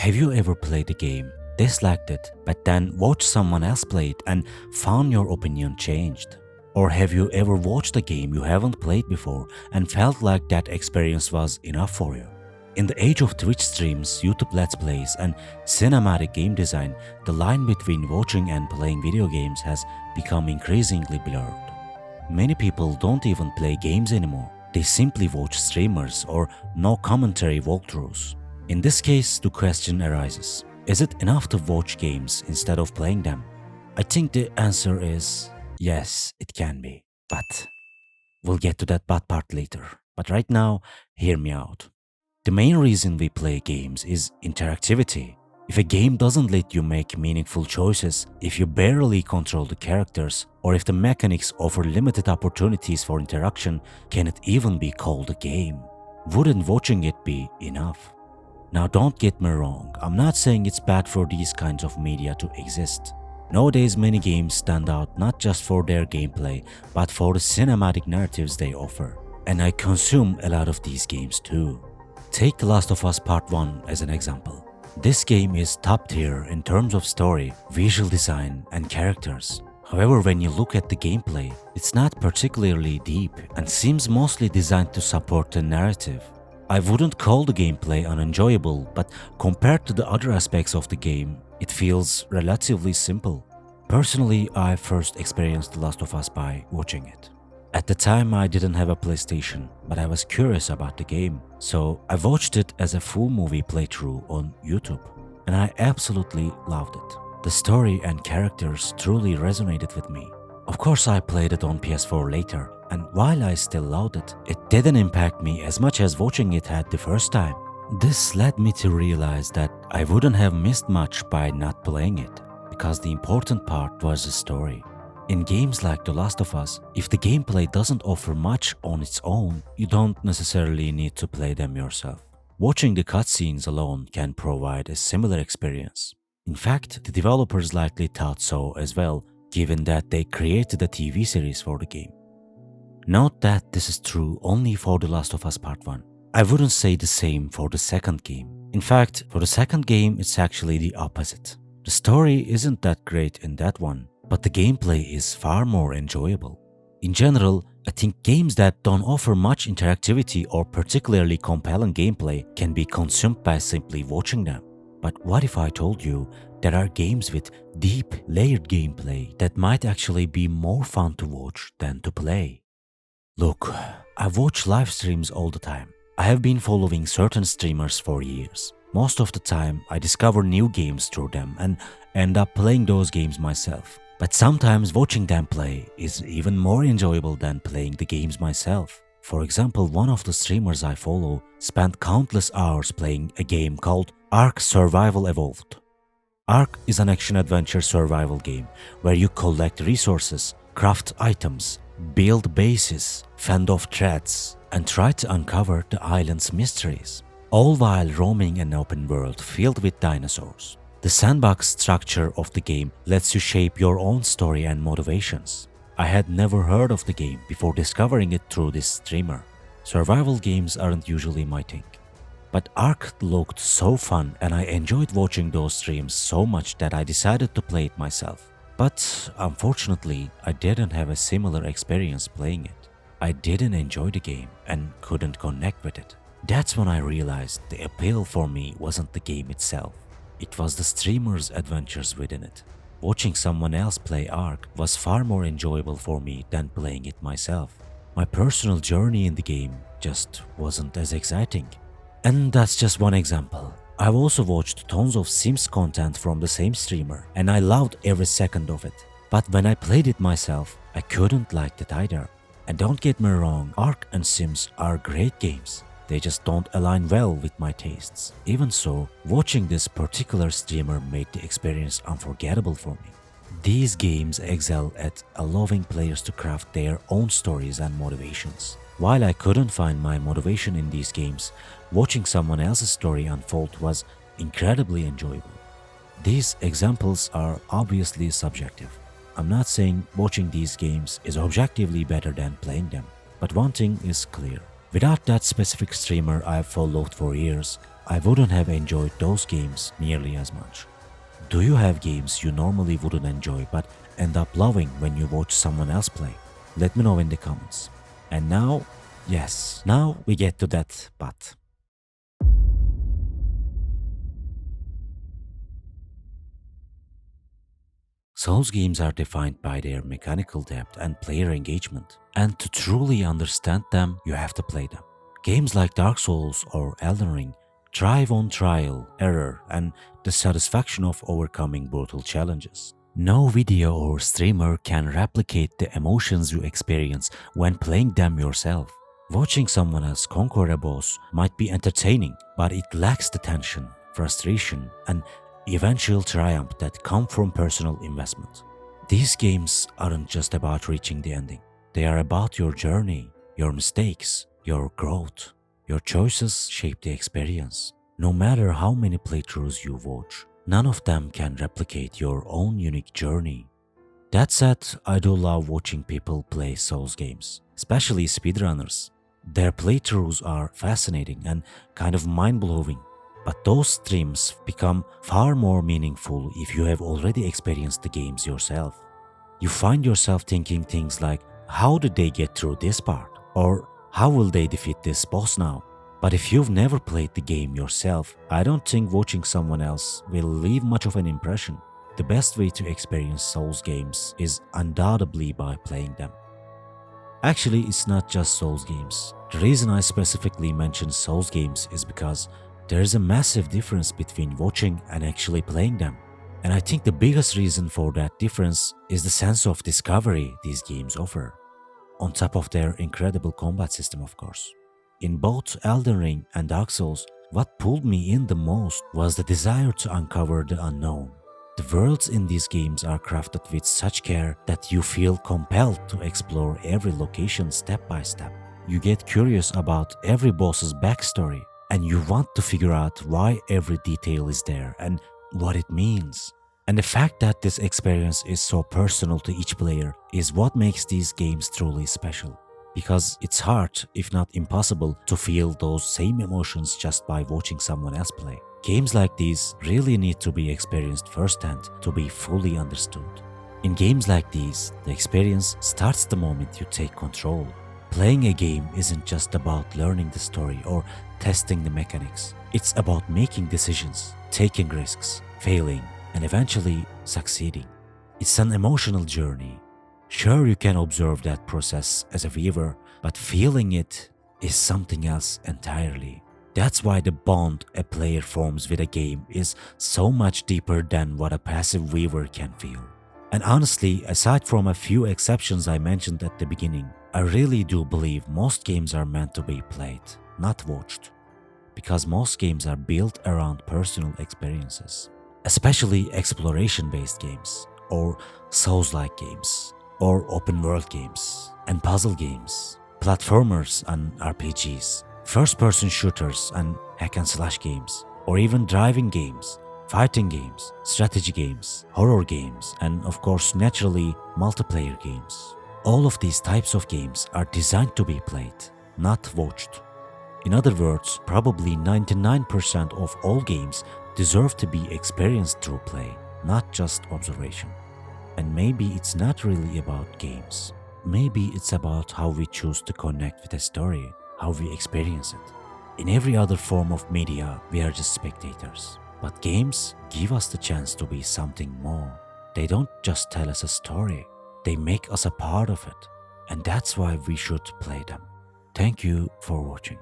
Have you ever played a game, disliked it, but then watched someone else play it and found your opinion changed? Or have you ever watched a game you haven't played before and felt like that experience was enough for you? In the age of Twitch streams, YouTube Let's Plays, and cinematic game design, the line between watching and playing video games has become increasingly blurred. Many people don't even play games anymore. They simply watch streamers or no commentary walkthroughs. In this case, the question arises, is it enough to watch games instead of playing them? I think the answer is yes, it can be. But we'll get to that but part later. But right now, hear me out. The main reason we play games is interactivity. If a game doesn't let you make meaningful choices, if you barely control the characters, or if the mechanics offer limited opportunities for interaction, can it even be called a game? Wouldn't watching it be enough? Now don't get me wrong, I'm not saying it's bad for these kinds of media to exist. Nowadays many games stand out not just for their gameplay, but for the cinematic narratives they offer. And I consume a lot of these games too. Take The Last of Us Part 1 as an example. This game is top tier in terms of story, visual design, and characters. However, when you look at the gameplay, it's not particularly deep and seems mostly designed to support the narrative. I wouldn't call the gameplay unenjoyable, but compared to the other aspects of the game, it feels relatively simple. Personally, I first experienced The Last of Us by watching it. At the time, I didn't have a PlayStation, but I was curious about the game, so I watched it as a full movie playthrough on YouTube, and I absolutely loved it. The story and characters truly resonated with me. Of course, I played it on PS4 later, and while I still loved it, it didn't impact me as much as watching it had the first time. This led me to realize that I wouldn't have missed much by not playing it, because the important part was the story. In games like The Last of Us, if the gameplay doesn't offer much on its own, you don't necessarily need to play them yourself. Watching the cutscenes alone can provide a similar experience. In fact, the developers likely thought so as well, given that they created a TV series for the game. Note that this is true only for The Last of Us Part 1. I wouldn't say the same for the second game. In fact, for the second game, it's actually the opposite. The story isn't that great in that one, but the gameplay is far more enjoyable. In general, I think games that don't offer much interactivity or particularly compelling gameplay can be consumed by simply watching them. But what if I told you there are games with deep, layered gameplay that might actually be more fun to watch than to play? Look, I watch live streams all the time. I have been following certain streamers for years. Most of the time, I discover new games through them and end up playing those games myself. But sometimes watching them play is even more enjoyable than playing the games myself. For example, one of the streamers I follow spent countless hours playing a game called Ark Survival Evolved. Ark is an action-adventure survival game where you collect resources, craft items, build bases, fend off threats, and try to uncover the island's mysteries, all while roaming an open world filled with dinosaurs. The sandbox structure of the game lets you shape your own story and motivations. I had never heard of the game before discovering it through this streamer. Survival games aren't usually my thing. But Ark looked so fun and I enjoyed watching those streams so much that I decided to play it myself. But unfortunately, I didn't have a similar experience playing it. I didn't enjoy the game and couldn't connect with it. That's when I realized the appeal for me wasn't the game itself. It was the streamer's adventures within it. Watching someone else play Ark was far more enjoyable for me than playing it myself. My personal journey in the game just wasn't as exciting. And that's just one example. I've also watched tons of Sims content from the same streamer and I loved every second of it. But when I played it myself, I couldn't like it either. And don't get me wrong, Ark and Sims are great games. They just don't align well with my tastes. Even so, watching this particular streamer made the experience unforgettable for me. These games excel at allowing players to craft their own stories and motivations. While I couldn't find my motivation in these games, watching someone else's story unfold was incredibly enjoyable. These examples are obviously subjective. I'm not saying watching these games is objectively better than playing them, but one thing is clear. Without that specific streamer I've followed for years, I wouldn't have enjoyed those games nearly as much. Do you have games you normally wouldn't enjoy but end up loving when you watch someone else play? Let me know in the comments. And now, yes, now we get to that but. Souls games are defined by their mechanical depth and player engagement, and to truly understand them, you have to play them. Games like Dark Souls or Elden Ring thrive on trial, error, and the satisfaction of overcoming brutal challenges. No video or streamer can replicate the emotions you experience when playing them yourself. Watching someone else conquer a boss might be entertaining, but it lacks the tension, frustration, and eventual triumph that come from personal investment. These games aren't just about reaching the ending. They are about your journey, your mistakes, your growth. Your choices shape the experience. No matter how many playthroughs you watch, none of them can replicate your own unique journey. That said, I do love watching people play Souls games, especially speedrunners. Their playthroughs are fascinating and kind of mind-blowing. But those streams become far more meaningful if you have already experienced the games yourself. You find yourself thinking things like, how did they get through this part? Or how will they defeat this boss now? But if you've never played the game yourself, I don't think watching someone else will leave much of an impression. The best way to experience Souls games is undoubtedly by playing them. Actually, it's not just Souls games. The reason I specifically mention Souls games is because there is a massive difference between watching and actually playing them. And I think the biggest reason for that difference is the sense of discovery these games offer, on top of their incredible combat system, of course. In both Elden Ring and Dark Souls, what pulled me in the most was the desire to uncover the unknown. The worlds in these games are crafted with such care that you feel compelled to explore every location step by step. You get curious about every boss's backstory, and you want to figure out why every detail is there and what it means. And the fact that this experience is so personal to each player is what makes these games truly special. Because it's hard, if not impossible, to feel those same emotions just by watching someone else play. Games like these really need to be experienced firsthand to be fully understood. In games like these, the experience starts the moment you take control. Playing a game isn't just about learning the story or testing the mechanics. It's about making decisions, taking risks, failing, and eventually succeeding. It's an emotional journey. Sure, you can observe that process as a viewer, but feeling it is something else entirely. That's why the bond a player forms with a game is so much deeper than what a passive viewer can feel. And honestly, aside from a few exceptions I mentioned at the beginning, I really do believe most games are meant to be played, not watched. Because most games are built around personal experiences. Especially exploration-based games, or Souls-like games, or open-world games, and puzzle games, platformers and RPGs, first-person shooters and hack-and-slash games, or even driving games, fighting games, strategy games, horror games, and of course naturally multiplayer games. All of these types of games are designed to be played, not watched. In other words, probably 99% of all games deserve to be experienced through play, not just observation. And maybe it's not really about games. Maybe it's about how we choose to connect with a story, how we experience it. In every other form of media, we are just spectators. But games give us the chance to be something more. They don't just tell us a story, they make us a part of it. And that's why we should play them. Thank you for watching.